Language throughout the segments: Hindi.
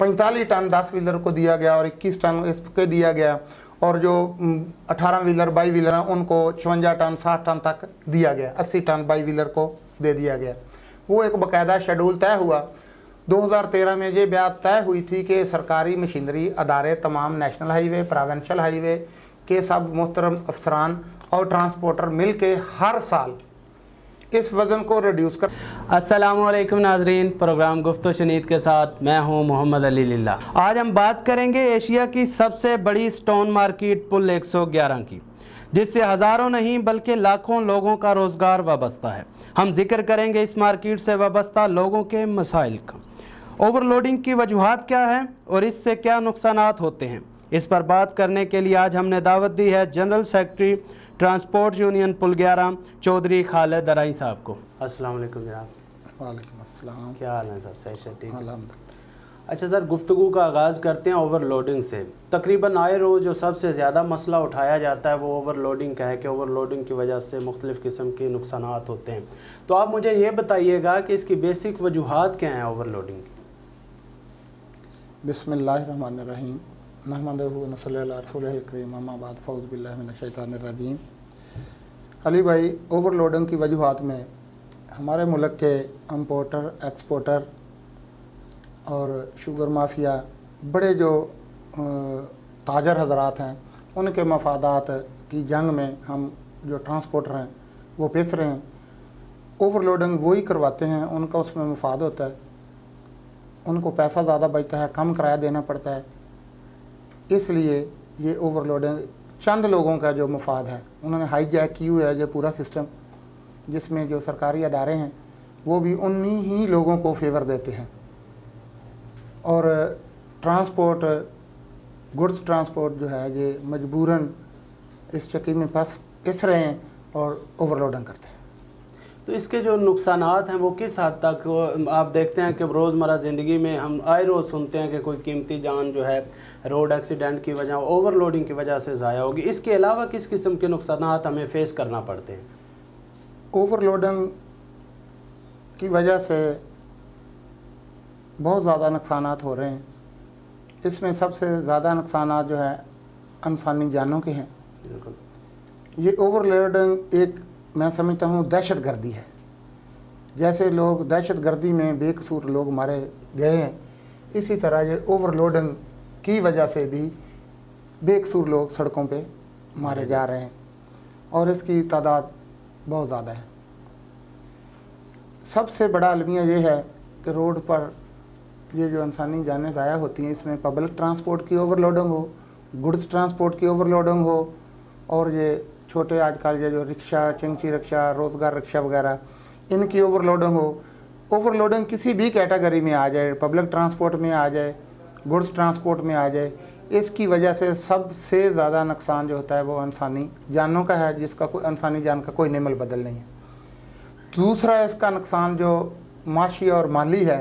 45 टन 10 व्हीलर को दिया गया और 21 टन इसके दिया गया, और जो 18 व्हीलर 22 व्हीलर हैं उनको 56 टन 60 टन तक दिया गया, 80 टन 22 व्हीलर को दे दिया गया। वो एक बाकायदा शेड्यूल तय हुआ। 2013 में ये बात तय हुई थी कि सरकारी मशीनरी अदारे तमाम नेशनल हाईवे, प्रोविंशियल हाईवे के सब मोहतरम अफसरान और ट्रांसपोर्टर मिल के हर साल इस वज़न को रिड्यूस कर। अस्सलामुअलैकुम नाजरीन, प्रोग्राम गुफ्तो शनीद के साथ मैं हूं मोहम्मद अली लिल्ला। आज हम बात करेंगे एशिया की सबसे बड़ी स्टोन मार्केट पुल 111 की, जिससे हज़ारों नहीं बल्कि लाखों लोगों का रोज़गार वाबस्ता है। हम जिक्र करेंगे इस मार्केट से वाबस्ता लोगों के मसाइल का, ओवरलोडिंग की वजूहात क्या हैं और इससे क्या नुकसानात होते हैं। इस पर बात करने के लिए आज हमने दावत दी है जनरल सेक्रेटरी ट्रांसपोर्ट यूनियन पुल 11 चौधरी खालिद दराई साहब को। अस्सलाम वालेकुम जनाब। वालेकुम अस्सलाम। क्या हाल है सर? सही से ठीक है। अल्हम्दुलिल्लाह। अच्छा सर, गुफ्तगू का आगाज़ करते हैं ओवरलोडिंग से। तकरीबन आए रोज़ जो सबसे ज़्यादा मसला उठाया जाता है वो ओवरलोडिंग का है कि ओवरलोडिंग की वजह से मुख्तलिफ़ किस्म के नुकसानात होते हैं। तो आप मुझे ये बताइएगा कि इसकी बेसिक वजूहात क्या हैं ओवरलोडिंग की। बिस्मिल्लाहिर्रहमानिर्रहीम, नहमदुहु व नसल्ली अला रसूलिहिल करीम, अम्मा बाद, फ़ौज़ु बिल्लाहि मिनश शैतानिर रजीम। अली भाई, ओवरलोडिंग की वजूहात में हमारे मुल्क के इम्पोर्टर, एक्सपोर्टर और शुगर माफिया बड़े जो ताजर हजरात हैं उनके मफादात की जंग में हम जो ट्रांसपोर्टर हैं वो पिस रहे हैं। ओवरलोडिंग वही करवाते हैं, उनका उसमें मफाद होता है, उनको पैसा ज़्यादा बचता है, कम किराया देना पड़ता है, इसलिए ये ओवरलोडिंग चंद लोगों का जो मफाद है उन्होंने हाईजैक की हुई है ये पूरा सिस्टम, जिसमें जो सरकारी अदारे हैं वो भी उन्हीं ही लोगों को फेवर देते हैं और ट्रांसपोर्ट, गुड्स ट्रांसपोर्ट जो है ये मजबूरन इस चक्की में पिस रहे हैं और ओवरलोडिंग करते हैं। तो इसके जो नुकसानात हैं वो किस हद तक आप देखते हैं कि रोज़मर्रा ज़िंदगी में हम आए रोज़ सुनते हैं कि कोई कीमती जान जो है रोड एक्सीडेंट की वजह, ओवरलोडिंग की वजह से ज़ाया होगी। इसके अलावा किस किस्म के नुकसानात हमें फ़ेस करना पड़ते हैं? ओवरलोडिंग की वजह से बहुत ज़्यादा नुकसानात हो रहे हैं। इसमें सबसे ज़्यादा नुकसानात जो है इंसानी जानों के हैं। ये ओवरलोडिंग एक मैं समझता हूँ दहशत गर्दी है। जैसे लोग दहशत गर्दी में बेकसूर लोग मारे गए हैं, इसी तरह ये ओवरलोडिंग की वजह से भी बेकसूर लोग सड़कों पे मारे जा रहे हैं और इसकी तादाद बहुत ज़्यादा है। सबसे बड़ा अलमिया ये है कि रोड पर ये जो इंसानी जानें ज़ाया होती हैं, इसमें पब्लिक ट्रांसपोर्ट की ओवरलोडिंग हो, गुड्स ट्रांसपोर्ट की ओवरलोडिंग हो, और ये छोटे आजकल ये जो रिक्शा, चिंगची रिक्शा, रोज़गार रिक्शा वगैरह, इनकी ओवरलोडिंग हो। ओवरलोडिंग किसी भी कैटेगरी में आ जाए, पब्लिक ट्रांसपोर्ट में आ जाए, गुड्स ट्रांसपोर्ट में आ जाए, इसकी वजह से सबसे ज़्यादा नुकसान जो होता है वो इंसानी जानों का है, जिसका कोई इंसानी जान का कोई नेमल बदल नहीं है। दूसरा इसका नुकसान जो माशी और माली है,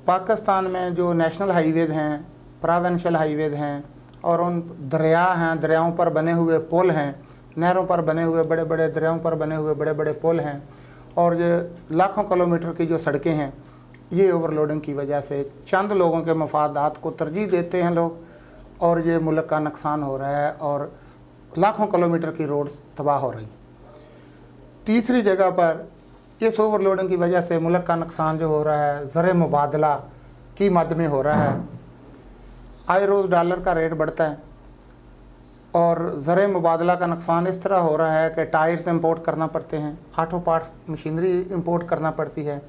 पाकिस्तान में जो नेशनल हाईवेज़ हैं, प्रोविंशियल हाईवेज़ हैं और उन दरिया हैं, दरियाओं पर बने हुए पुल हैं, नहरों पर बने हुए बड़े बड़े दरियाओं पर बने हुए बड़े बड़े पुल हैं, और ये लाखों किलोमीटर की जो सड़कें हैं, ये ओवरलोडिंग की वजह से चंद लोगों के मफादात को तरजीह देते हैं लोग, और ये मुल्क का नुकसान हो रहा है और लाखों किलोमीटर की रोड्स तबाह हो रही हैं। तीसरी जगह पर इस ओवरलोडिंग की वजह से मुल्क का नुकसान जो हो रहा है ज़र मुबादला की मद में हो रहा है। आए रोज़ डॉलर का रेट बढ़ता है और ज़र मुबादला का नुकसान इस तरह हो रहा है कि टायर्स इंपोर्ट करना पड़ते हैं, ऑटो पार्ट्स मशीनरी इंपोर्ट करना पड़ती है,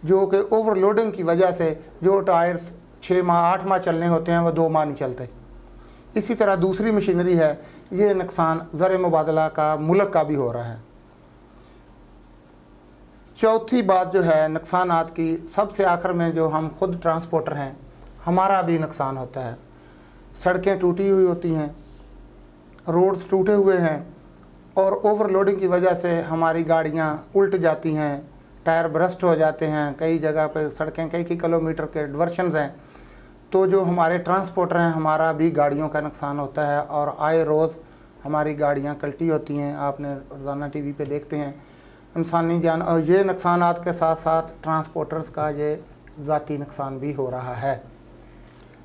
जो कि ओवरलोडिंग की वजह से जो टायर्स 6 माह 8 माह चलने होते हैं वो 2 माह नहीं चलते। इसी तरह दूसरी मशीनरी है, ये नुकसान ज़र मुबादला का मुल्क का भी हो रहा है। चौथी बात जो है नुकसानात की, सबसे आखिर में जो हम खुद ट्रांसपोर्टर हैं हमारा भी नुकसान होता है। सड़कें टूटी हुई होती हैं, रोड्स टूटे हुए हैं और ओवरलोडिंग की वजह से हमारी गाड़ियां उल्ट जाती हैं, टायर ब्रस्ट हो जाते हैं, कई जगह पे सड़कें कई किलोमीटर के डिवर्शंस हैं। तो जो हमारे ट्रांसपोर्टर हैं हमारा भी गाड़ियों का नुकसान होता है और आए रोज़ हमारी गाड़ियां कल्टी होती हैं, आपने रोज़ाना टीवी पे देखते हैं। इंसानी जान और ये नुकसानात के साथ साथ ट्रांसपोर्टर्स का ये ज़ाती नुकसान भी हो रहा है।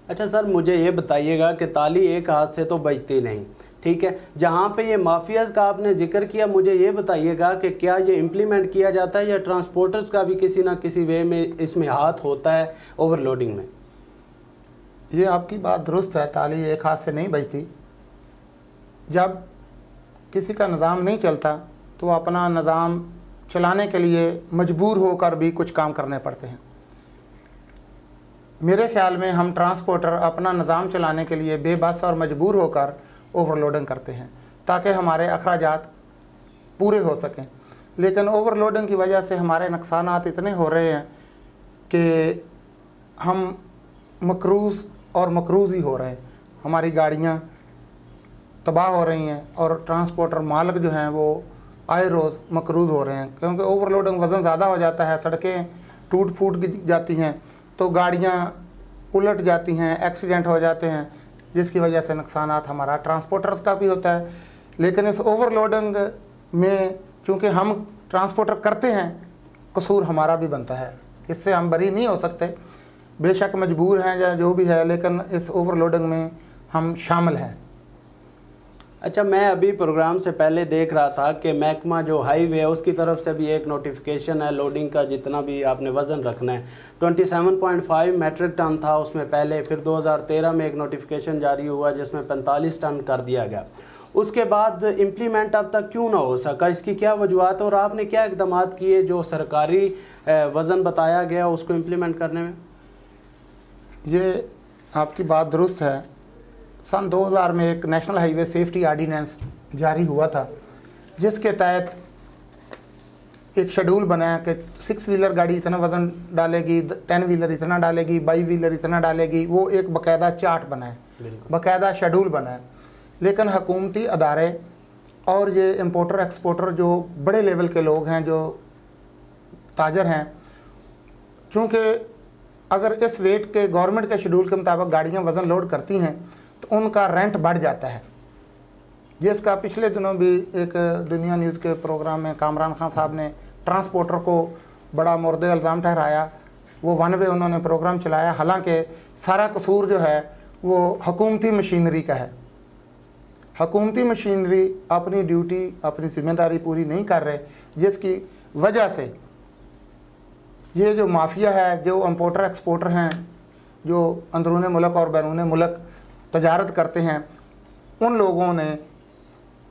अच्छा सर, मुझे ये बताइएगा कि ताली एक हाथ से तो बजती नहीं, ठीक है, जहाँ पे ये माफियाज़ का आपने जिक्र किया, मुझे ये बताइएगा कि क्या ये इम्प्लीमेंट किया जाता है या ट्रांसपोर्टर्स का भी किसी ना किसी वे में इसमें हाथ होता है ओवरलोडिंग में? ये आपकी बात दुरुस्त है, ताली एक हाथ से नहीं बजती। जब किसी का निज़ाम नहीं चलता तो अपना निज़ाम चलाने के लिए मजबूर होकर भी कुछ काम करने पड़ते हैं। मेरे ख्याल में हम ट्रांसपोर्टर अपना निज़ाम चलाने के लिए बेबस और मजबूर होकर ओवरलोडिंग करते हैं ताकि हमारे अखराजात पूरे हो सकें, लेकिन ओवरलोडिंग की वजह से हमारे नुकसानात इतने हो रहे हैं कि हम मकरूज़ और मकरूज़ ही हो रहे हैं। हमारी गाड़ियाँ तबाह हो रही हैं और ट्रांसपोर्टर मालिक जो हैं वो आए रोज़ मकरूज़ हो रहे हैं, क्योंकि ओवरलोडिंग वज़न ज़्यादा हो जाता है, सड़कें टूट फूट जाती हैं तो गाड़ियाँ उलट जाती हैं, एक्सीडेंट हो जाते हैं, जिसकी वजह से नुकसानात हमारा ट्रांसपोर्टर्स का भी होता है। लेकिन इस ओवरलोडिंग में चूँकि हम ट्रांसपोर्टर करते हैं, कसूर हमारा भी बनता है, इससे हम बरी नहीं हो सकते। बेशक मजबूर हैं या जो भी है, लेकिन इस ओवरलोडिंग में हम शामिल हैं। अच्छा, मैं अभी प्रोग्राम से पहले देख रहा था कि महकमा जो हाईवे है उसकी तरफ से भी एक नोटिफिकेशन है, लोडिंग का जितना भी आपने वज़न रखना है 27.5 मेट्रिक टन था उसमें पहले, फिर 2013 में एक नोटिफिकेशन जारी हुआ जिसमें 45 टन कर दिया गया। उसके बाद इम्प्लीमेंट अब तक क्यों ना हो सका, इसकी क्या वजूहत और आपने क्या इक़दाम किए जो सरकारी वज़न बताया गया उसको इम्प्लीमेंट करने में? ये आपकी बात दुरुस्त है। सन 2000 में एक नेशनल हाईवे सेफ्टी आर्डीनेंस जारी हुआ था, जिसके तहत एक शेड्यूल बनाया कि 6 व्हीलर गाड़ी इतना वज़न डालेगी, 10 व्हीलर इतना डालेगी, 22 व्हीलर इतना डालेगी। वो एक बाकायदा चार्ट बनाए, बाकायदा शेड्यूल बनाए। लेकिन हुकूमती अदारे और ये इम्पोर्टर एक्सपोर्टर जो बड़े लेवल के लोग हैं, जो ताजर हैं, चूँकि अगर इस वेट के गवर्नमेंट के शेड्यूल के मुताबिक गाड़ियाँ वज़न लोड करती हैं तो उनका रेंट बढ़ जाता है, जिसका पिछले दिनों भी एक दुनिया न्यूज़ के प्रोग्राम में कामरान खान साहब ने ट्रांसपोर्टर को बड़ा मुर्द इल्ज़ाम ठहराया। वो वन वे उन्होंने प्रोग्राम चलाया, हालांकि सारा कसूर जो है वो हुकूमती मशीनरी का है। हुकूमती मशीनरी अपनी ड्यूटी, अपनी ज़िम्मेदारी पूरी नहीं कर रहे, जिसकी वजह से ये जो माफिया है, जो इम्पोर्टर एक्सपोर्टर हैं, जो अंदरूनी मुल्क और बैरून मुल्क तजारत करते हैं, उन लोगों ने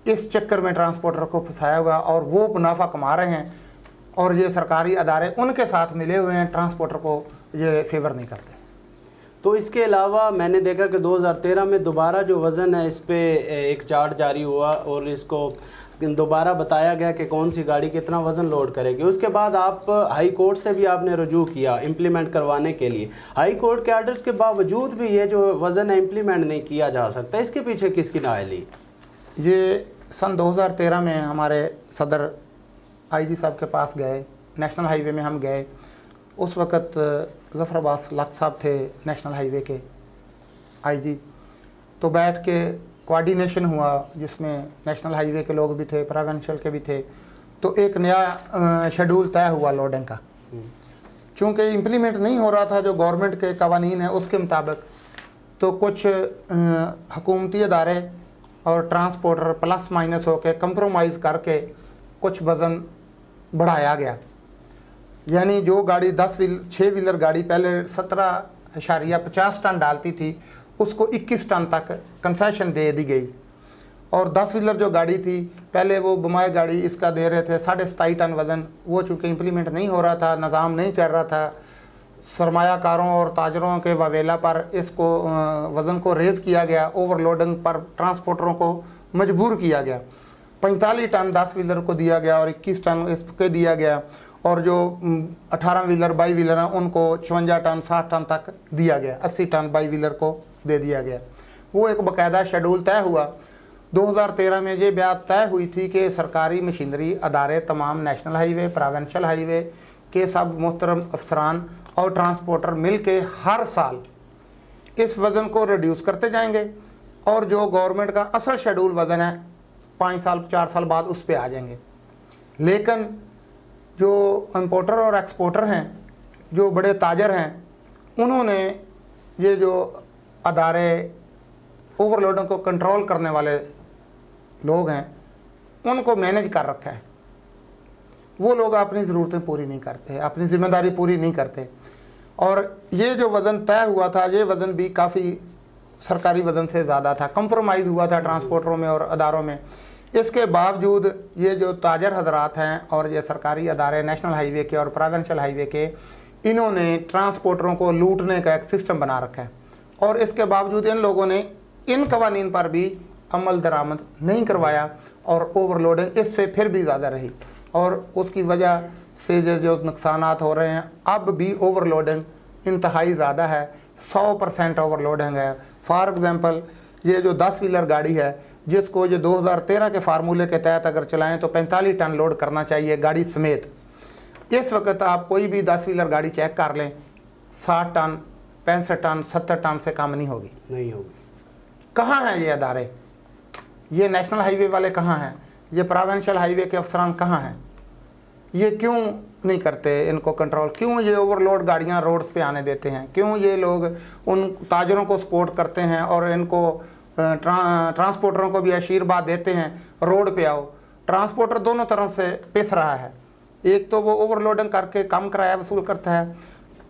इस चक्कर में ट्रांसपोर्टर को फंसाया हुआ और वो मुनाफा कमा रहे हैं, और ये सरकारी अदारे उनके साथ मिले हुए हैं, ट्रांसपोर्टर को ये फेवर नहीं करते। तो इसके अलावा मैंने देखा कि 2013 में दोबारा जो वज़न है इस पर एक चार्ट जारी हुआ और इसको दोबारा बताया गया कि कौन सी गाड़ी कितना वज़न लोड करेगी। उसके बाद आप हाई कोर्ट से भी आपने रुजू किया इम्प्लीमेंट करवाने के लिए। हाई कोर्ट के आर्डर्स के बावजूद भी ये जो वज़न है इम्प्लीमेंट नहीं किया जा सकता, इसके पीछे किसकी नाअहली? ये सन 2013 में हमारे सदर IG साहब के पास गए, नेशनल हाईवे में हम गए। उस वक़्त ज़फ़र अब्बास लक साहब थे नेशनल हाईवे के IG। तो बैठ के कोऑर्डिनेशन हुआ, जिसमें नेशनल हाईवे के लोग भी थे, प्रोविंशियल के भी थे। तो एक नया शेड्यूल तय हुआ लोडिंग का। चूँकि इम्प्लीमेंट नहीं हो रहा था जो गवर्नमेंट के कवानीन है उसके मुताबिक, तो कुछ हुकूमती अदारे और ट्रांसपोर्टर प्लस माइनस होकर कंप्रोमाइज़ करके कुछ वज़न बढ़ाया गया। यानी जो गाड़ी 6 व्हीलर गाड़ी पहले 17.50 टन डालती थी, उसको 21 टन तक कंसेशन दे दी गई। और 10 व्हीलर जो गाड़ी थी, पहले वो बमाए गाड़ी इसका दे रहे थे 27.5 टन वज़न। वो चूँकि इम्प्लीमेंट नहीं हो रहा था, निज़ाम नहीं चल रहा था, सरमायाकारों और ताजरों के ववेला पर इसको वज़न को रेज़ किया गया, ओवरलोडिंग पर ट्रांसपोर्टरों को मजबूर किया गया। 45 टन 10 व्हीलर को दिया गया और 21 टन इसके दिया गया, और जो 18 व्हीलर 22 व्हीलर हैं उनको 54 टन 60 टन तक दिया गया, 80 टन 22 व्हीलर को दे दिया गया। वो एक बाकायदा शेड्यूल तय हुआ। 2013 में ये बात तय हुई थी कि सरकारी मशीनरी अदारे तमाम नेशनल हाईवे, प्रोविंशियल हाईवे के सब मुहतरम अफसरान और ट्रांसपोर्टर मिल के हर साल इस वज़न को रिड्यूस करते जाएंगे, और जो गवर्नमेंट का असल शेड्यूल वज़न है 5 साल 4 साल बाद उस पर आ जाएंगे। लेकिन जो इम्पोर्टर और एक्सपोर्टर हैं जो बड़े ताजर हैं उन्होंने ये जो अदारे ओवरलोडिंग को कंट्रोल करने वाले लोग हैं उनको मैनेज कर रखा है। वो लोग अपनी ज़रूरतें पूरी नहीं करते, अपनी ज़िम्मेदारी पूरी नहीं करते। और ये जो वज़न तय हुआ था, ये वज़न भी काफ़ी सरकारी वज़न से ज़्यादा था, कंप्रोमाइज़ हुआ था ट्रांसपोर्टरों में और अदारों में। इसके बावजूद ये जो ताजर हजरात हैं और ये सरकारी अदारे नेशनल हाईवे के और प्रोविंशियल हाईवे के, इन्होंने ट्रांसपोर्टरों को लूटने का एक सिस्टम बना रखा है। और इसके बावजूद इन लोगों ने इन कवानीन पर भी अमल दरामद नहीं करवाया और ओवरलोडिंग इससे फिर भी ज़्यादा रही। और उसकी वजह से जो नुकसानात हो रहे हैं, अब भी ओवरलोडिंग इंतहाई ज़्यादा है, 100% ओवरलोडिंग है। फॉर एग्ज़ाम्पल ये जो 10 व्हीलर गाड़ी है, जिसको ये 2013 के फार्मूले के तहत अगर चलाएं तो 45 टन लोड करना चाहिए गाड़ी समेत। इस वक्त आप कोई भी 10 व्हीलर गाड़ी चेक कर लें, 60 टन, 65 टन, 70 टन से कम नहीं होगी। कहाँ हैं ये अदारे? ये नेशनल हाईवे वाले कहाँ हैं? ये प्रोविंशियल हाईवे के अफसरान कहाँ हैं? ये क्यों नहीं करते इनको कंट्रोल? क्यों ये ओवरलोड गाड़ियाँ रोड्स पे आने देते हैं? क्यों ये लोग उन ताजरों को सपोर्ट करते हैं और इनको ट्रांसपोर्टरों को भी आशीर्वाद देते हैं रोड पे आओ? ट्रांसपोर्टर दोनों तरफ से पिस रहा है। एक तो वो ओवरलोडिंग करके कम किराया वसूल करता है,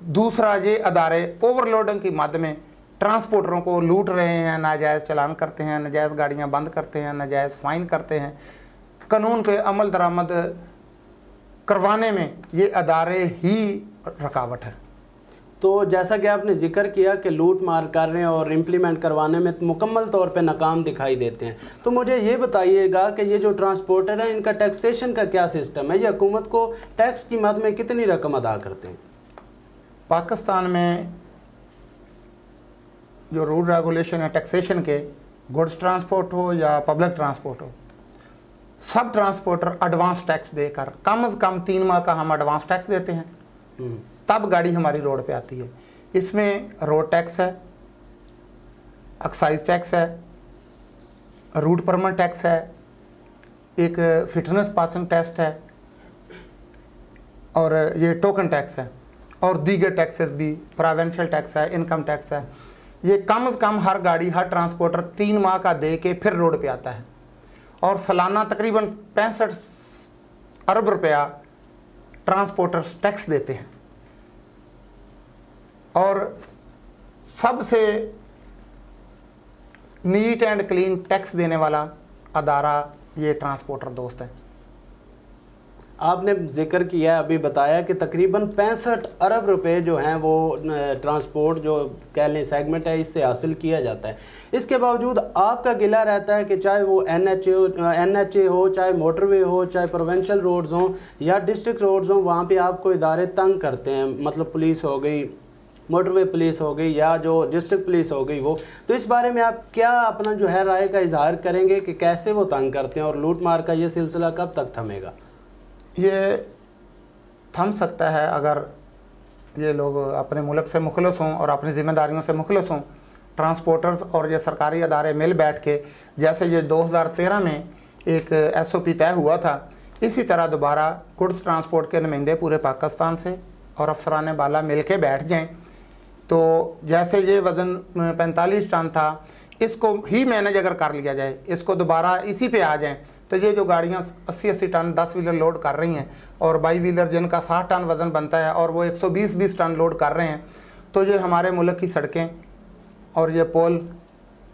दूसरा ये अदारे ओवरलोडिंग की मद में ट्रांसपोर्टरों को लूट रहे हैं, नाजायज़ चलान करते हैं, नाजायज़ गाड़ियाँ बंद करते हैं, नाजायज़ फ़ाइन करते हैं। कानून पे अमल दरामद करवाने में ये अदारे ही रुकावट है। तो जैसा कि आपने जिक्र किया कि लूट मार कर रहे हैं और इम्प्लीमेंट करवाने में मुकम्मल तौर पे नाकाम दिखाई देते हैं, तो मुझे ये बताइएगा कि ये जो ट्रांसपोर्टर हैं इनका टैक्सेशन का क्या सिस्टम है? ये हुकूमत को टैक्स की मद में कितनी रकम अदा करते हैं? पाकिस्तान में जो रूल रेगुलेशन है टैक्सेशन के, गुड्स ट्रांसपोर्ट हो या पब्लिक ट्रांसपोर्ट हो, सब ट्रांसपोर्टर एडवांस टैक्स देकर कम से कम 3 माह का हम एडवांस टैक्स देते हैं, तब गाड़ी हमारी रोड पे आती है। इसमें रोड टैक्स है, एक्साइज टैक्स है, रूट परमिट टैक्स है, एक फिटनेस पासिंग टेस्ट है और ये टोकन टैक्स है और दीगर टैक्सेस भी, प्रोविंशियल टैक्स है, इनकम टैक्स है। ये कम से कम हर गाड़ी, हर ट्रांसपोर्टर 3 माह का दे के फिर रोड पे आता है और सालाना तकरीबन 65 अरब रुपया ट्रांसपोर्टर्स टैक्स देते हैं। और सबसे नीट एंड क्लीन टैक्स देने वाला अदारा ये ट्रांसपोर्टर दोस्त है। आपने जिक्र किया, अभी बताया कि तकरीबन 65 अरब रुपए जो हैं वो ट्रांसपोर्ट जो कह लें सेगमेंट है इससे हासिल किया जाता है। इसके बावजूद आपका गिला रहता है कि चाहे वो NHA हो, चाहे मोटरवे हो, चाहे प्रोविंशियल रोड्स हों या डिस्ट्रिक्ट रोड्स हों, वहाँ पे आपको इदारे तंग करते हैं। मतलब पुलिस हो गई, मोटरवे पुलिस हो गई या जो डिस्ट्रिक्ट पुलिस हो गई वो। तो इस बारे में आप क्या अपना जो है राय का इजहार करेंगे कि कैसे वो तंग करते हैं और लूट मार का ये सिलसिला कब तक थमेगा? ये थम सकता है अगर ये लोग अपने मुल्क से मुखलस हों और अपनी ज़िम्मेदारियों से मुखलस हों। ट्रांसपोर्टर्स और ये सरकारी अदारे मिल बैठ के, जैसे ये 2013 में एक SOP तय हुआ था, इसी तरह दोबारा गुड्स ट्रांसपोर्ट के नुमाइंदे पूरे पाकिस्तान से और अफसरान बाला मिल के बैठ जाएँ। तो जैसे ये वज़न 45 टन था, इसको ही मैनेज अगर कर लिया जाए, इसको दोबारा इसी पे आ जाएं, तो ये जो गाड़ियाँ 80-80 टन 10 व्हीलर लोड कर रही हैं और 22 व्हीलर जिनका 60 टन वज़न बनता है और वो 120-20 टन लोड कर रहे हैं, तो ये हमारे मुल्क की सड़कें और ये पुल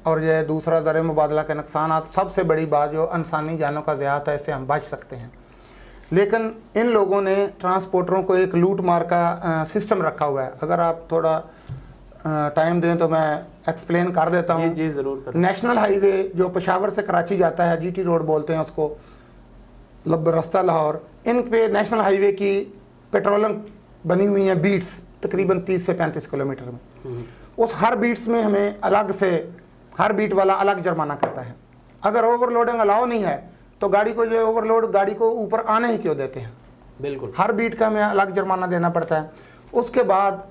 और ये दूसरा ज़र मुबादला के नुकसान, सबसे बड़ी बात जो इंसानी जानों का ज़ियादा है, इससे हम बच सकते हैं। लेकिन इन लोगों ने ट्रांसपोर्टरों को एक लूट मार का सिस्टम रखा हुआ है। अगर आप थोड़ा टाइम दें तो मैं एक्सप्लेन कर देता हूँ। जी ज़रूर करें। नेशनल हाईवे जो पेशावर से कराची जाता है, GT रोड बोलते हैं उसको, लब रास्ता लाहौर, इन पे नेशनल हाईवे की पेट्रोलिंग बनी हुई हैं बीट्स, तकरीबन 30 से 35 किलोमीटर में। उस हर बीट्स में हमें अलग से, हर बीट वाला अलग जुर्माना करता है। अगर ओवरलोडिंग अलाउ नहीं है तो गाड़ी को, जो ओवरलोड गाड़ी को ऊपर आने ही क्यों देते हैं? बिल्कुल, हर बीट का हमें अलग जुर्माना देना पड़ता है। उसके बाद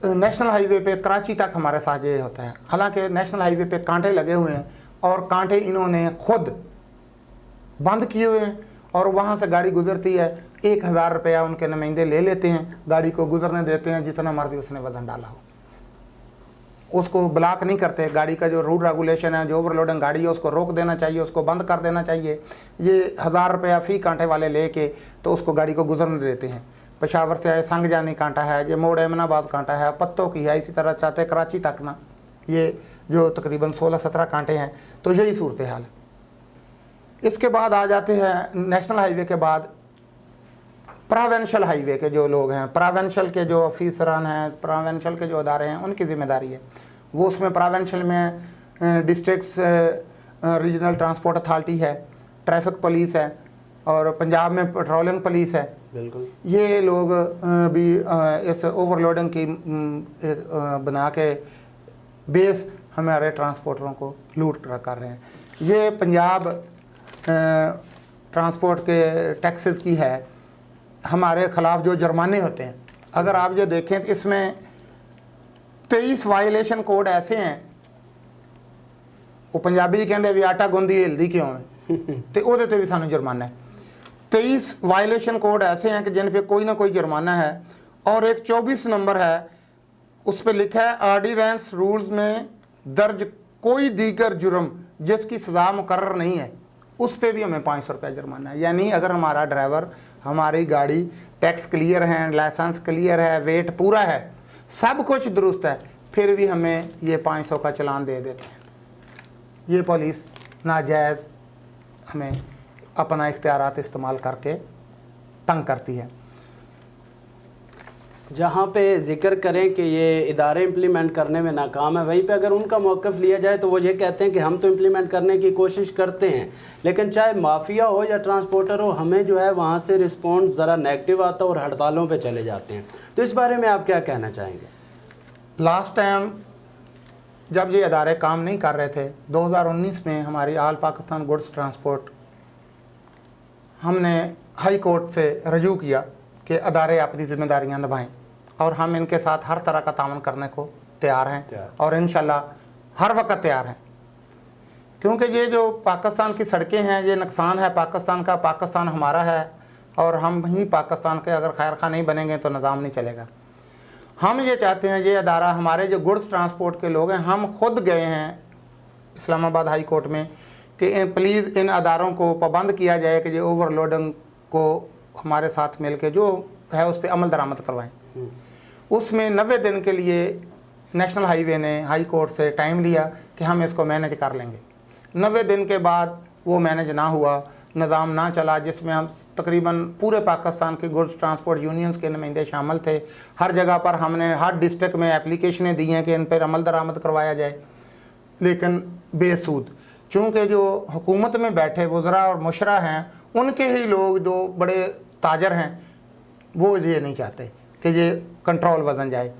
नेशनल हाईवे पे कराची तक हमारे साथ ये होता है। हालांकि नेशनल हाईवे पे कांटे लगे हुए हैं और कांटे इन्होंने खुद बंद किए हुए हैं और वहाँ से गाड़ी गुजरती है, 1000 रुपया उनके नुमाइंदे ले लेते हैं, गाड़ी को गुजरने देते हैं, जितना मर्जी उसने वज़न डाला हो उसको ब्लॉक नहीं करते। गाड़ी का जो रूल रेगुलेशन है, जो ओवरलोडिंग गाड़ी है उसको रोक देना चाहिए, उसको बंद कर देना चाहिए। ये 1000 रुपया फ़ी कांटे वाले लेके तो उसको गाड़ी को गुजरने देते हैं। पेशावर से आए संग जानी कांटा है, ये मोड़ एमनाबाद कांटा है, पत्तों की है, इसी तरह चाहते कराची तक ना, ये जो तकरीबन 16-17 कांटे हैं। तो यही सूरत हाल है। इसके बाद आ जाते हैं नेशनल हाईवे के बाद प्रोविंशियल हाईवे के जो लोग हैं, प्रोविंशियल के जो ऑफिसरान हैं, प्रोविंशियल के जो अदारे हैं, उनकी ज़िम्मेदारी है। वो उसमें प्रोविंशियल में डिस्ट्रिक्ट्स रीजनल ट्रांसपोर्ट अथॉरिटी है, ट्रैफिक पुलिस है और पंजाब में पेट्रोलिंग पुलिस है। बिल्कुल, ये लोग भी इस ओवरलोडिंग की बना के बेस हमारे ट्रांसपोर्टरों को लूट कर रहे हैं। ये पंजाब ट्रांसपोर्ट के टैक्सेस की है, हमारे ख़िलाफ़ जो जुर्माने होते हैं, अगर आप जो देखें तो इसमें 23 वायलेशन कोड ऐसे हैं, वो पंजाबी कहते भी आटा गुंदी हिलदी क्यों है तो वो भी सानू जुर्माना है। 23 वायलेशन कोड ऐसे हैं कि जिन पे कोई ना कोई जुर्माना है। और एक 24 नंबर है, उस पर लिखा है ऑर्डिनेंस रूल्स में दर्ज कोई दीगर जुर्म जिसकी सज़ा मुकर्रर नहीं है, उस पर भी हमें 500 रुपया जुर्माना है। यानी अगर हमारा ड्राइवर, हमारी गाड़ी टैक्स क्लियर है, लाइसेंस क्लियर है, वेट पूरा है, सब कुछ दुरुस्त है, फिर भी हमें ये 500 का चालान दे देते हैं। ये पुलिस नाजायज़ हमें अपना इख्तियारात इस्तेमाल करके तंग करती है। जहाँ पे जिक्र करें कि ये इदारे इम्प्लीमेंट करने में नाकाम है, वहीं पे अगर उनका मौक़िफ़ लिया जाए तो वो ये कहते हैं कि हम तो इम्प्लीमेंट करने की कोशिश करते हैं, लेकिन चाहे माफिया हो या ट्रांसपोर्टर हो, हमें जो है वहाँ से रिस्पॉन्स ज़रा नेगेटिव आता है और हड़तालों पे चले जाते हैं। तो इस बारे में आप क्या कहना चाहेंगे? लास्ट टाइम जब ये अदारे काम नहीं कर रहे थे, 2019 में हमारी आल पाकिस्तान गुड्स ट्रांसपोर्ट, हमने हाई कोर्ट से रजू किया कि अदारे अपनी ज़िम्मेदारियां निभाएं और हम इनके साथ हर तरह का तावन करने को तैयार हैं और इंशाल्लाह हर वक्त तैयार हैं। क्योंकि ये जो पाकिस्तान की सड़कें हैं, ये नुकसान है पाकिस्तान का, पाकिस्तान हमारा है और हम ही पाकिस्तान के अगर खैर खा नहीं बनेंगे तो निज़ाम नहीं चलेगा। हम ये चाहते हैं, ये अदारा, हमारे जो गुड्स ट्रांसपोर्ट के लोग हैं, हम खुद गए हैं इस्लामाबाद हाई कोर्ट में कि प्लीज़ इन अदारों को पाबंद किया जाए कि ये ओवरलोडिंग को हमारे साथ मिल के जो है उस पर अमल दरामद करवाएं। उसमें 90 दिन के लिए नेशनल हाईवे ने हाई कोर्ट से टाइम लिया कि हम इसको मैनेज कर लेंगे। 90 दिन के बाद वो मैनेज ना हुआ, निज़ाम ना चला, जिसमें हम तकरीबन पूरे पाकिस्तान के गुड्स ट्रांसपोर्ट यूनियंस के नुमाइंदे शामिल थे। हर जगह पर हमने हर डिस्ट्रिक्ट में एप्लीकेशनें दी हैं कि इन पर अमल दरामद करवाया जाए, लेकिन बेसूद। चूँकि जो हुकूमत में बैठे वज़रा और मुशरा हैं, उनके ही लोग जो बड़े ताजर हैं, वो ये नहीं चाहते कि ये कंट्रोल वज़न जाए,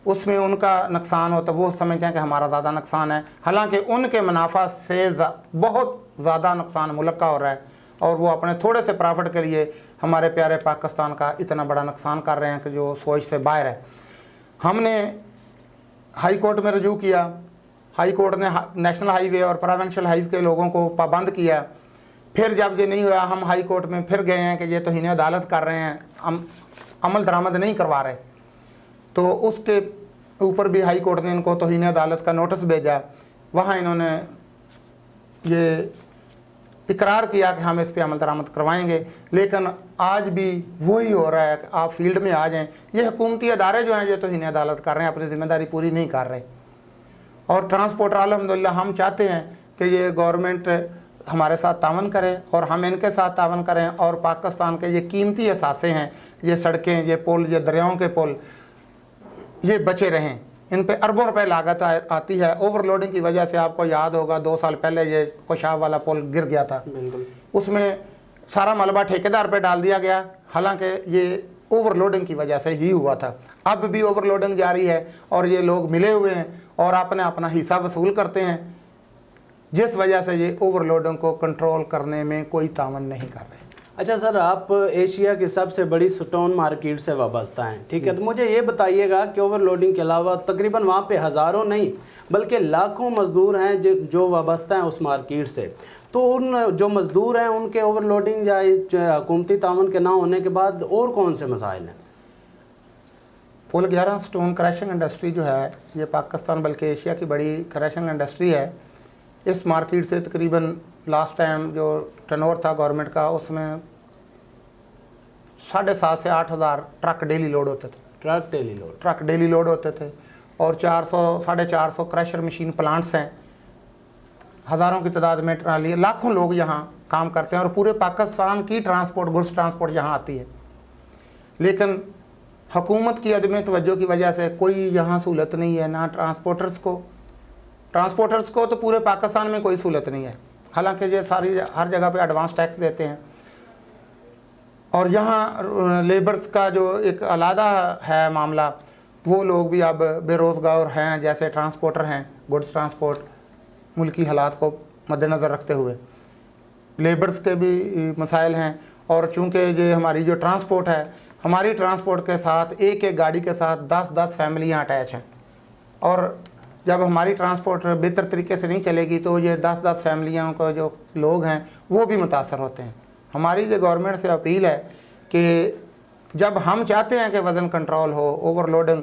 उसमें उनका नुकसान हो तो वो समझते हैं कि हमारा ज़्यादा नुकसान है। हालांकि उनके मुनाफा से बहुत ज़्यादा नुकसान मुल्क का हो रहा है और वो अपने थोड़े से प्रॉफिट के लिए हमारे प्यारे पाकिस्तान का इतना बड़ा नुकसान कर रहे हैं कि जो सोच से बाहर है। हमने हाई कोर्ट में रजू किया, हाई कोर्ट ने नेशनल हाईवे और प्रोविंशियल हाईवे के लोगों को पाबंद किया। फिर जब ये नहीं हुआ, हम हाई कोर्ट में फिर गए हैं कि ये तौहीन अदालत कर रहे हैं, अमल दरामद नहीं करवा रहे, तो उसके ऊपर भी हाई कोर्ट ने इनको तौहीन अदालत का नोटिस भेजा। वहाँ इन्होंने ये इकरार किया कि हम इस पर अमल दरामद करवाएंगे, लेकिन आज भी वही हो रहा है कि आप फील्ड में आ जाएं। ये हुकूमती अदारे जो हैं ये तौहीन अदालत कर रहे हैं, अपनी ज़िम्मेदारी पूरी नहीं कर रहे। और ट्रांसपोर्टर अल्हम्दुलिल्लाह हम चाहते हैं कि ये गवर्नमेंट हमारे साथ तावन करे और हम इनके साथ तावन करें और पाकिस्तान के ये कीमती असासे हैं, ये सड़कें, ये पुल, ये दरियाओं के पुल, ये बचे रहें। इन पे अरबों रुपए लागत आती है। ओवरलोडिंग की वजह से आपको याद होगा 2 साल पहले ये कोशाब वाला पुल गिर गया था, उसमें सारा मलबा ठेकेदार पे डाल दिया गया, हालांकि ये ओवरलोडिंग की वजह से ही हुआ था। अब भी ओवरलोडिंग जारी है और ये लोग मिले हुए हैं और अपने अपना हिस्सा वसूल करते हैं, जिस वजह से ये ओवरलोडिंग को कंट्रोल करने में कोई तावन नहीं कर रहे। अच्छा सर, आप एशिया की सबसे बड़ी स्टोन मार्केट से वाबस्ता हैं, ठीक है, तो मुझे ये बताइएगा कि ओवरलोडिंग के अलावा तकरीबन वहाँ पे हज़ारों नहीं बल्कि लाखों मज़दूर हैं जो वाबस्ता हैं उस मार्केट से, तो उन जो मज़दूर हैं उनके ओवरलोडिंग या हुकूमती ताउन के ना होने के बाद और कौन से मसाइल हैं? पुल 11 स्टोन क्रशिंग इंडस्ट्री जो है ये पाकिस्तान बल्कि एशिया की बड़ी क्रशिंग इंडस्ट्री है। इस मार्केट से तकरीबन लास्ट टाइम जो टर्नओवर था गवर्नमेंट का उसमें 7,500 से 8,000 ट्रक डेली लोड होते थे। ट्रक डेली लोड होते थे और 400-450 क्रशर मशीन प्लांट्स हैं, हज़ारों की तादाद में ट्राली, लाखों लोग यहाँ काम करते हैं और पूरे पाकिस्तान की ट्रांसपोर्ट गुड्स ट्रांसपोर्ट यहाँ आती है। लेकिन हुकूमत की अदम तवज्जो की वजह से कोई यहाँ सहूलत नहीं है, ना ट्रांसपोर्टर्स को तो पूरे पाकिस्तान में कोई सहूलत नहीं है। हालांकि ये सारी हर जगह पे एडवांस टैक्स देते हैं और यहाँ लेबर्स का जो एक अलहदा है मामला, वो लोग भी अब बेरोज़गार हैं, जैसे ट्रांसपोर्टर हैं, गुड्स ट्रांसपोर्ट, मुल्की हालात को मद्देनज़र रखते हुए लेबर्स के भी मसाइल हैं। और चूँकि ये हमारी जो ट्रांसपोर्ट है, हमारी ट्रांसपोर्ट के साथ एक एक गाड़ी के साथ 10-10 फैमिलियाँ अटैच हैं और जब हमारी ट्रांसपोर्ट बेहतर तरीके से नहीं चलेगी तो ये 10-10 फैमिलियों को जो लोग हैं वो भी मुतासर होते हैं। हमारी जो गवर्नमेंट से अपील है कि जब हम चाहते हैं कि वज़न कंट्रोल हो, ओवरलोडिंग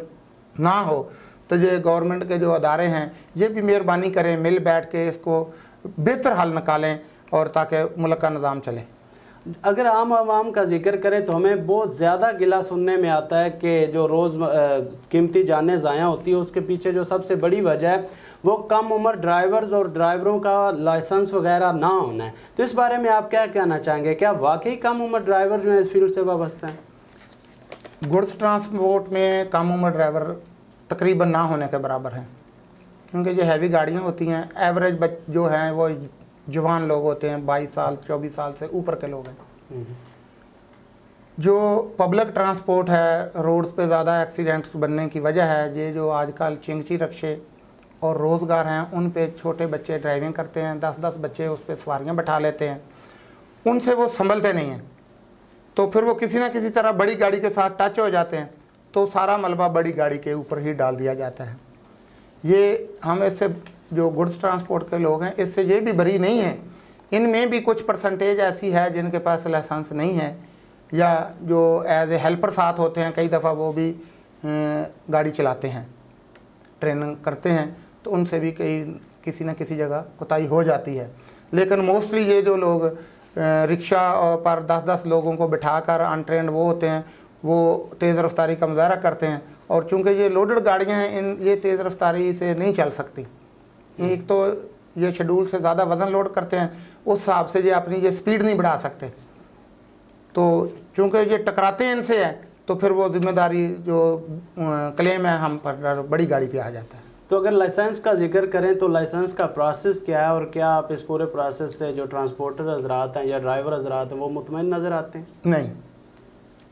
ना हो, तो ये गवर्नमेंट के जो अदारे हैं ये भी मेहरबानी करें, मिल बैठ के इसको बेहतर हल निकालें और ताकि मुल्क का निज़ाम चले। अगर आम आवाम का जिक्र करें तो हमें बहुत ज़्यादा गिला सुनने में आता है कि जो रोज़ कीमती जानें ज़ाया होती है उसके पीछे जो सबसे बड़ी वजह है वो कम उम्र ड्राइवर्स और ड्राइवरों का लाइसेंस वगैरह ना होना है। तो इस बारे में आप क्या कहना चाहेंगे? क्या वाकई कम उम्र ड्राइवर जो है इस फील्ड से वाबस्ता हैं? गुड्स ट्रांसपोर्ट में कम उम्र ड्राइवर तकरीबन ना होने के बराबर हैं, क्योंकि जो हैवी गाड़ियाँ होती हैं एवरेज जो हैं वो जवान लोग होते हैं, 22 साल 24 साल से ऊपर के लोग हैं। जो पब्लिक ट्रांसपोर्ट है, रोड्स पे ज़्यादा एक्सीडेंट्स बनने की वजह है ये जो आजकल चिंगची रक्शे और रोज़गार हैं उन पे छोटे बच्चे ड्राइविंग करते हैं, 10-10 बच्चे उस पर सवारियाँ बैठा लेते हैं, उनसे वो संभलते नहीं हैं, तो फिर वो किसी ना किसी तरह बड़ी गाड़ी के साथ टच हो जाते हैं तो सारा मलबा बड़ी गाड़ी के ऊपर ही डाल दिया जाता है। ये हम इससे जो गुड्स ट्रांसपोर्ट के लोग हैं इससे ये भी बरी नहीं है, इनमें भी कुछ परसेंटेज ऐसी है जिनके पास लाइसेंस नहीं है या जो एज ए हेल्पर साथ होते हैं, कई दफ़ा वो भी गाड़ी चलाते हैं, ट्रेनिंग करते हैं, तो उनसे भी किसी न किसी जगह कोताही हो जाती है। लेकिन मोस्टली ये जो लोग रिक्शा पर 10-10 लोगों को बिठाकर अनट्रेंड वो होते हैं, वो तेज़ रफ्तारी का मुजाहरा करते हैं और चूँकि ये लोडेड गाड़ियाँ हैं ये तेज़ रफ्तारी से नहीं चल सकती। एक तो ये शेड्यूल से ज़्यादा वज़न लोड करते हैं, उस हिसाब से ये अपनी ये स्पीड नहीं बढ़ा सकते, तो चूँकि ये टकराते हैं इनसे है तो फिर वो जिम्मेदारी जो क्लेम है हम पर बड़ी गाड़ी पे आ जाता है। तो अगर लाइसेंस का जिक्र करें तो लाइसेंस का प्रोसेस क्या है और क्या आप इस पूरे प्रोसेस से जो ट्रांसपोर्टर हजरात हैं या ड्राइवर हजरात हैं वो मुतमईन नज़र आते हैं? नहीं,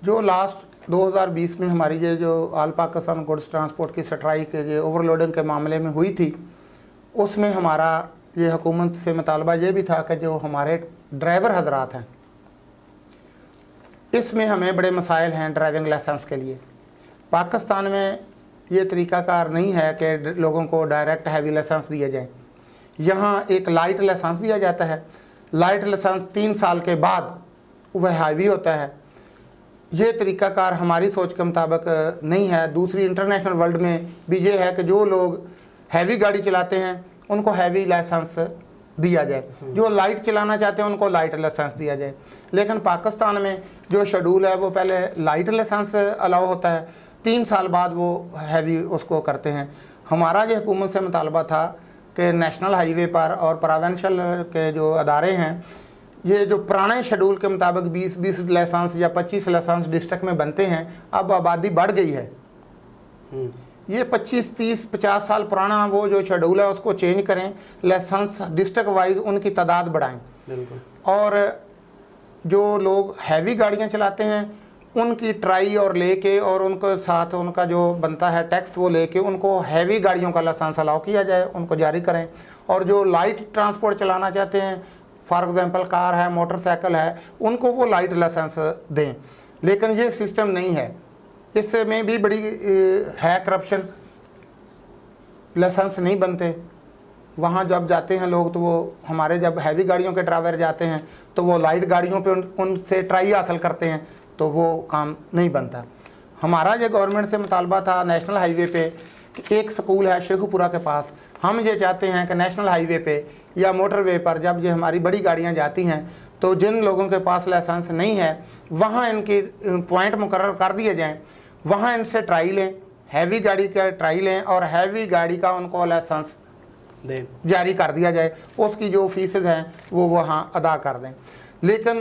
जो लास्ट 2020 में हमारी ये जो ऑल पाकिस्तान गुड्स ट्रांसपोर्ट की स्ट्राइक के ओवरलोडिंग के मामले में हुई थी उसमें हमारा ये हुकूमत से मुतालबा ये भी था कि जो हमारे ड्राइवर हजरात हैं इसमें हमें बड़े मसाइल हैं ड्राइविंग लाइसेंस के लिए। पाकिस्तान में ये तरीक़ाकार नहीं है कि लोगों को डायरेक्ट हैवी लाइसेंस दिए जाएं। यहाँ एक लाइट लाइसेंस दिया जाता है, लाइट लाइसेंस 3 साल के बाद वह हैवी होता है। ये तरीक़ाकार हमारी सोच के मुताबिक नहीं है। दूसरी इंटरनेशनल वर्ल्ड में भी ये है कि जो लोग हैवी गाड़ी चलाते हैं उनको हैवी लाइसेंस दिया जाए, जो लाइट चलाना चाहते हैं उनको लाइट लाइसेंस दिया जाए। लेकिन पाकिस्तान में जो शेड्यूल है वो पहले लाइट लाइसेंस अलाउ होता है, 3 साल बाद वो हैवी उसको करते हैं। हमारा ये हुकूमत से मुतालबा था कि नेशनल हाईवे पर और प्रोविंशियल के जो अदारे हैं ये जो पुराने शेड्यूल के मुताबिक 20 लाइसेंस या 25 लाइसेंस डिस्ट्रिक्ट में बनते हैं, अब आबादी बढ़ गई है, ये 25, 30, 50 साल पुराना वो जो शेड्यूल है उसको चेंज करें, लाइसेंस डिस्ट्रिक्ट वाइज उनकी तादाद बढ़ाएं और जो लोग हैवी गाड़ियां चलाते हैं उनकी ट्राई और लेके और उनको साथ उनका जो बनता है टैक्स वो लेके उनको हैवी गाड़ियों का लाइसेंस अलाउ किया जाए, उनको जारी करें। और जो लाइट ट्रांसपोर्ट चलाना चाहते हैं फॉर एग्जांपल कार है, मोटरसाइकिल है, उनको वो लाइट लाइसेंस दें। लेकिन ये सिस्टम नहीं है, इसमें भी बड़ी है करप्शन, लाइसेंस नहीं बनते। वहाँ जब जाते हैं लोग तो वो हमारे जब हैवी गाड़ियों के ड्राइवर जाते हैं तो वो लाइट गाड़ियों पे उनसे ट्राई हासिल करते हैं, तो वो काम नहीं बनता। हमारा जो गवर्नमेंट से मुतालबा था नेशनल हाईवे पे कि एक स्कूल है शेखुपुरा के पास, हम ये चाहते हैं कि नेशनल हाईवे पे या मोटरवे पर जब ये हमारी बड़ी गाड़ियाँ जाती हैं तो जिन लोगों के पास लाइसेंस नहीं है वहाँ इनके पॉइंट मुकर्रर कर दिए जाएँ, वहाँ इनसे ट्राई लें, हैवी गाड़ी का ट्राई लें और हैवी गाड़ी का उनको लाइसेंस जारी कर दिया जाए, उसकी जो फीसेज हैं वो वहाँ अदा कर दें। लेकिन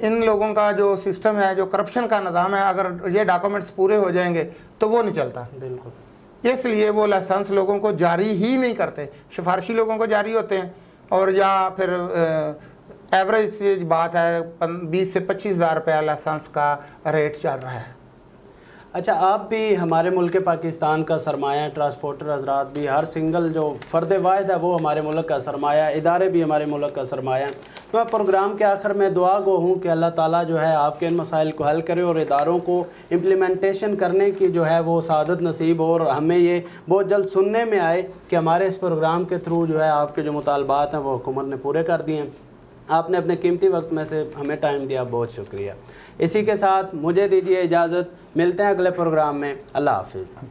इन लोगों का जो सिस्टम है, जो करप्शन का निज़ाम है, अगर ये डॉक्यूमेंट्स पूरे हो जाएंगे तो वो नहीं चलता। बिल्कुल, इसलिए वो लाइसेंस लोगों को जारी ही नहीं करते, सिफारशी लोगों को जारी होते हैं। और या फिर एवरेज बात है 20 से 25 हज़ार रुपया लाइसेंस का रेट चल रहा है। अच्छा, आप भी हमारे मुल्क पाकिस्तान का सरमाया, ट्रांसपोर्टर हजरात भी, हर सिंगल जो फ़र्द वाहिद है वो हमारे मुल्क का सरमाया, इदारे भी हमारे मुल्क का सरमाया। तो मैं प्रोग्राम के आखिर में दुआ गो हूँ कि अल्लाह ताला जो है आपके इन मसाइल को हल करे और इदारों को इम्प्लीमेंटेशन करने की जो है वो सादत नसीब हो, और हमें ये बहुत जल्द सुनने में आए कि हमारे इस प्रोग्राम के थ्रू जो है आपके जो मुतालबात हैं वो हुकूमत ने पूरे कर दिए हैं। आपने अपने कीमती वक्त में से हमें टाइम दिया, बहुत शुक्रिया। इसी के साथ मुझे दीजिए इजाज़त, मिलते हैं अगले प्रोग्राम में। अल्लाह हाफिज़।